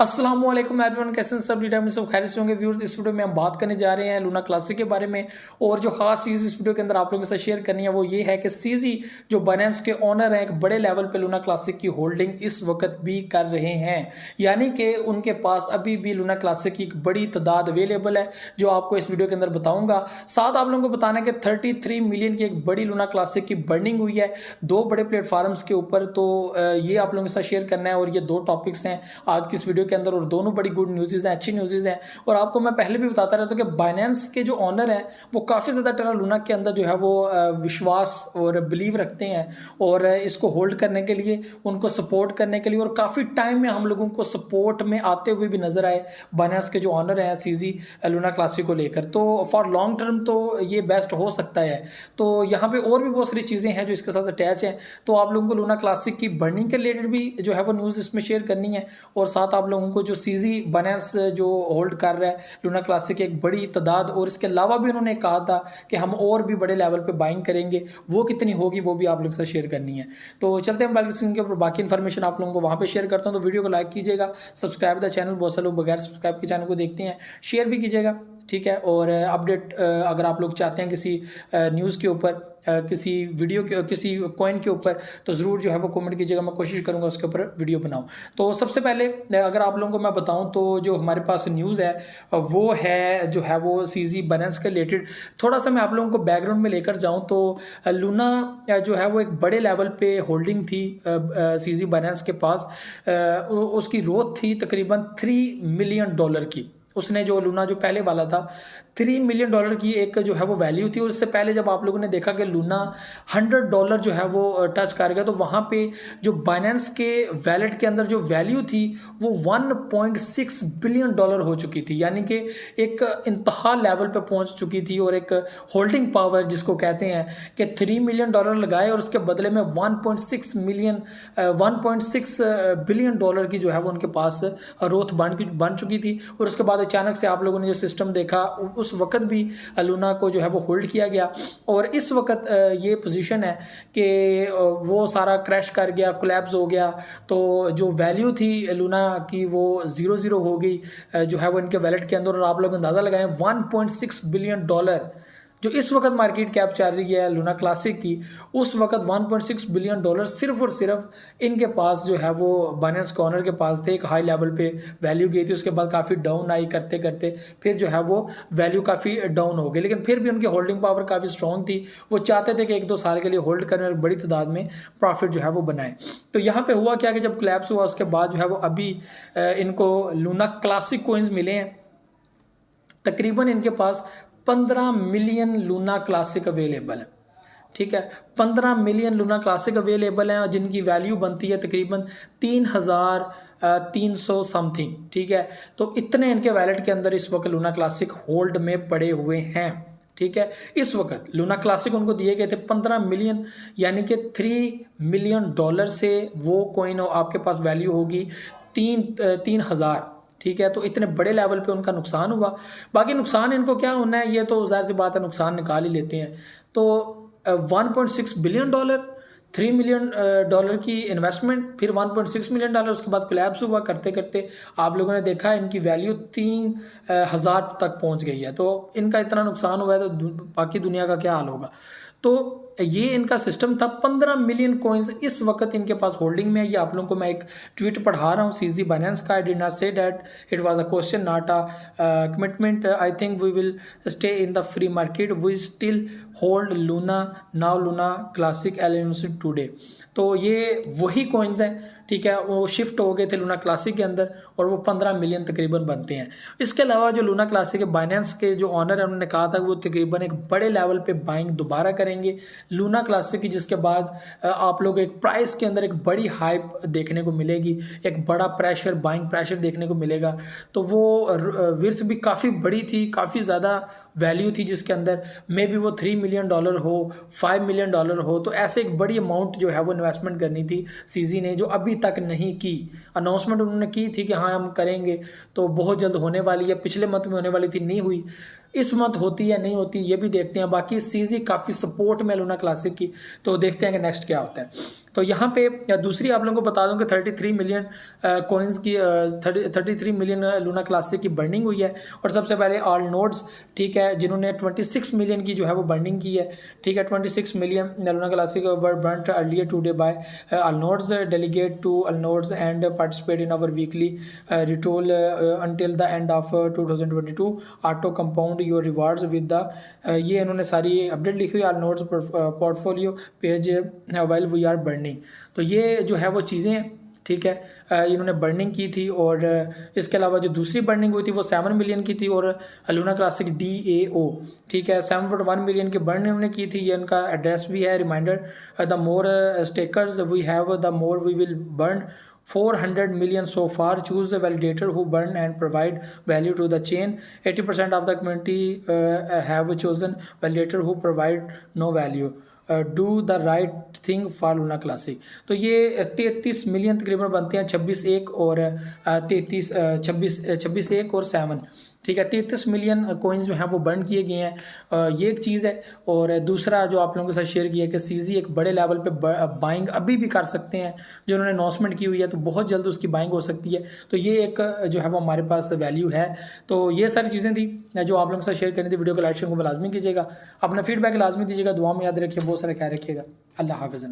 अस्सलाम वालेकुम एवरीवन, कैसे हैं सब? में सब खैरियत से होंगे व्यूअर्स। इस वीडियो में हम बात करने जा रहे हैं लूना क्लासिक के बारे में। और जो खास चीज़ इस वीडियो के अंदर आप लोगों के साथ शेयर करनी है वो ये है कि सीजी जो बाइनेंस के ओनर हैं एक बड़े लेवल पे लूना क्लासिक की होल्डिंग इस वक्त भी कर रहे हैं, यानी कि उनके पास अभी भी लूना क्लासिक की एक बड़ी तादाद अवेलेबल है जो आपको इस वीडियो के अंदर बताऊंगा। साथ आप लोगों को बताना है कि 33 मिलियन की एक बड़ी लूना क्लासिक की बर्निंग हुई है दो बड़े प्लेटफॉर्म्स के ऊपर। तो ये आप लोगों के साथ शेयर करना है और ये दो टॉपिक्स हैं आज की इस वीडियो के अंदर और दोनों बड़ी गुड न्यूज़ हैं, अच्छी न्यूज़ हैं। और आपको मैं पहले भी बताता रहता हूँ कि बाइनेंस के जो ऑनर हैं वो काफ़ी ज़्यादा टेरा लूना के अंदर जो है वो विश्वास और बिलीव रखते हैं और इसको होल्ड करने के लिए, उनको सपोर्ट करने के लिए, और काफ़ी टाइम में हम लोगों को सपोर्ट में आते हुए भी नजर आए बाइनेंस के जो ऑनर हैं सीजी लूना क्लासिक को लेकर। तो फॉर लॉन्ग टर्म तो ये बेस्ट हो सकता है। तो यहाँ पे और भी बहुत सारी चीज़ें हैं जो इसके साथ अटैच हैं। तो आप लोगों को लूना क्लासिक की बर्निंग के रिलेटेड भी जो है वो न्यूज़ इसमें शेयर करनी है और साथ आप लोगों को जो सीजी बाइनेंस जो होल्ड कर रहा है लूना क्लासिक की एक बड़ी तादाद, और इसके अलावा भी उन्होंने कहा था कि हम और भी बड़े लेवल पे बाइंग करेंगे, वो कितनी होगी वो भी आप लोगों के साथ शेयर करनी है। तो चलते हैं बाकी स्क्रीन के ऊपर, बाकी इन्फॉर्मेशन आप लोगों को वहाँ पे शेयर करता हूँ। तो वीडियो को लाइक कीजिएगा, सब्सक्राइब द चैनल, बहुत सारे लोग बगैर सब्सक्राइब के चैनल को देखते हैं, शेयर भी कीजिएगा, ठीक है। और अपडेट अगर आप लोग चाहते हैं किसी न्यूज़ के ऊपर, किसी वीडियो के, किसी कॉइन के ऊपर, तो ज़रूर जो है वो कमेंट कीजिएगा, मैं कोशिश करूंगा उसके ऊपर वीडियो बनाऊं। तो सबसे पहले अगर आप लोगों को मैं बताऊं तो जो हमारे पास न्यूज़ है वो है जो है वो सीजी बाइनेंस के रिलेटेड। थोड़ा सा मैं आप लोगों को बैकग्राउंड में लेकर जाऊं तो लूना जो है वो एक बड़े लेवल पे होल्डिंग थी सीजी बाइनेंस के पास। उसकी ग्रोथ थी तकरीबन $3 मिलियन की। उसने जो लूना जो पहले वाला था $3 मिलियन की एक जो है वो वैल्यू थी। और इससे पहले जब आप लोगों ने देखा कि लूना $100 जो है वो टच कर गया तो वहाँ पे जो बाइनेंस के वैलेट के अंदर जो वैल्यू थी वो $1.6 बिलियन हो चुकी थी, यानी कि एक इंतहा लेवल पे पहुँच चुकी थी। और एक होल्डिंग पावर जिसको कहते हैं कि $3 मिलियन लगाए और उसके बदले में 1.6 बिलियन की जो है वो उनके पास ग्रोथ बन चुकी थी। और उसके बाद अचानक से आप लोगों ने जो सिस्टम देखा उस वक्त भी लूना को जो है वो होल्ड किया गया। और इस वक्त ये पोजीशन है कि वो सारा क्रैश कर गया, कोलैप्स हो गया। तो जो वैल्यू थी लूना की वो 0 हो गई जो है वो इनके वैलेट के अंदर। और आप लोग अंदाज़ा लगाएं $1.6 बिलियन जो इस वक्त मार्केट कैप चल रही है लूना क्लासिक की, उस वक्त $1.6 बिलियन सिर्फ और सिर्फ इनके पास जो है वो बाइनेंस कॉर्नर के पास थे। एक हाई लेवल पे वैल्यू गई थी, उसके बाद काफ़ी डाउन आई करते करते फिर जो है वो वैल्यू काफ़ी डाउन हो गई, लेकिन फिर भी उनकी होल्डिंग पावर काफ़ी स्ट्रॉन्ग थी। वो चाहते थे कि 1-2 साल के लिए होल्ड करें और बड़ी तादाद में प्रॉफिट जो है वो बनाए। तो यहाँ पर हुआ क्या कि जब कोलैप्स हुआ उसके बाद जो है वो अभी इनको लूना क्लासिक कोइंस मिले हैं। तकरीबन इनके पास 15 मिलियन लूना क्लासिक अवेलेबल है, ठीक है। 15 मिलियन लूना क्लासिक अवेलेबल हैं और जिनकी वैल्यू बनती है तकरीबन 3,300 समथिंग, ठीक है। तो इतने इनके वैलेट के अंदर इस वक्त लूना क्लासिक होल्ड में पड़े हुए हैं, ठीक है। इस वक्त लूना क्लासिक उनको दिए गए थे 15 मिलियन, यानी कि $3 मिलियन से वो कॉइन आपके पास वैल्यू होगी 3,000, ठीक है। तो इतने बड़े लेवल पे उनका नुकसान हुआ। बाकी नुकसान इनको क्या होना है ये तो जाहिर सी बात है, नुकसान निकाल ही लेते हैं। तो $1.6 बिलियन, $3 मिलियन की इन्वेस्टमेंट, फिर $1.6 मिलियन, उसके बाद कोलैप्स हुआ करते करते आप लोगों ने देखा इनकी वैल्यू 3,000 तक पहुंच गई है। तो इनका इतना नुकसान हुआ है तो बाकी दुनिया का क्या हाल होगा। तो ये इनका सिस्टम था। 15 मिलियन कॉइन्स इस वक्त इनके पास होल्डिंग में है। ये आप लोगों को मैं एक ट्वीट पढ़ा रहा हूँ सीजी बाइनेंस का। I did not say that it was a question not a commitment. I think we will stay in the free market, we still hold Luna now Luna classic elements today. तो ये वही coins हैं, ठीक है। वो shift हो गए थे लूना क्लासिक के अंदर और वो 15 मिलियन तकरीबन बनते हैं। इसके अलावा जो लूना क्लासिक के बाइनेंस के जो ऑनर है उन्होंने कहा था कि वो तकरीबन एक बड़े लेवल पे बाइंग दोबारा करेंगे लूना क्लासिक की, जिसके बाद आप लोग एक प्राइस के अंदर एक बड़ी हाइप देखने को मिलेगी, एक बड़ा प्रेशर, बाइंग प्रेशर देखने को मिलेगा। तो वो वर्थ भी काफ़ी बड़ी थी, काफ़ी ज़्यादा वैल्यू थी जिसके अंदर मे बी वो $3 मिलियन हो, $5 मिलियन हो। तो ऐसे एक बड़ी अमाउंट जो है वो इन्वेस्टमेंट करनी थी सीजी ने, जो अभी तक नहीं की। अनाउंसमेंट उन्होंने की थी कि हाँ हम करेंगे, तो बहुत जल्द होने वाली है, पिछले मंथ में होने वाली थी, नहीं हुई। इस मंथ होती है नहीं होती ये भी देखते हैं। बाकी सीजी काफ़ी सपोर्ट में लूना क्लासिक की, तो देखते हैं कि नेक्स्ट क्या होता है। तो यहाँ पे दूसरी आप लोगों को बता दूं कि 33 मिलियन कॉइन्स की 33 मिलियन लूना क्लासिक की बर्निंग हुई है। और सबसे पहले ऑल नोड्स, ठीक है, जिन्होंने 26 मिलियन की जो है वो बर्निंग की है, ठीक है। 26 million Luna Classic were burned earlier today by all nodes, delegate to all nodes and participate in our weekly retool until the end of 2022 auto compound your rewards with the, ये इन्होंने सारी update लिखी हुई all nodes portfolio page while we are burning. तो ये जो है वो चीज़ें हैं, ठीक है, इन्होंने बर्निंग की थी। और इसके अलावा जो दूसरी बर्निंग हुई थी वो 7 मिलियन की थी। और लूना क्लासिक DAO, ठीक है, 7.1 मिलियन की बर्न इन्होंने की थी। ये इनका एड्रेस भी है, reminder, the more stakers we have the more we will burn 400 million so far. Choose a validator who burn and provide value to the chain. 80% of the community have chosen validator who provide no value. Do the right thing for Luna classic. तो ये 33 million तकरीबन बनते हैं, 26 और 7, ठीक है। 33 million coins जो हैं वो बर्न किए गए हैं, ये एक चीज़ है। और दूसरा जो आप लोगों के साथ शेयर किया कि सीजी एक बड़े लेवल पे बाइंग अभी भी कर सकते हैं, जो उन्होंने अनाउंसमेंट की हुई है, तो बहुत जल्द उसकी बाइंग हो सकती है। तो ये एक जो है वो हमारे पास वैल्यू है। तो ये सारी चीज़ें थी जो आप लोगों के साथ शेयर करनी थी। वीडियो को लाइक शेयर को लाजमी कीजिएगा, अपना फीडबैक लाजमी दीजिएगा, दुआ में याद रखिए, बहुत सारा ख्याल रखिएगा। अल्लाह हाफ़िज़।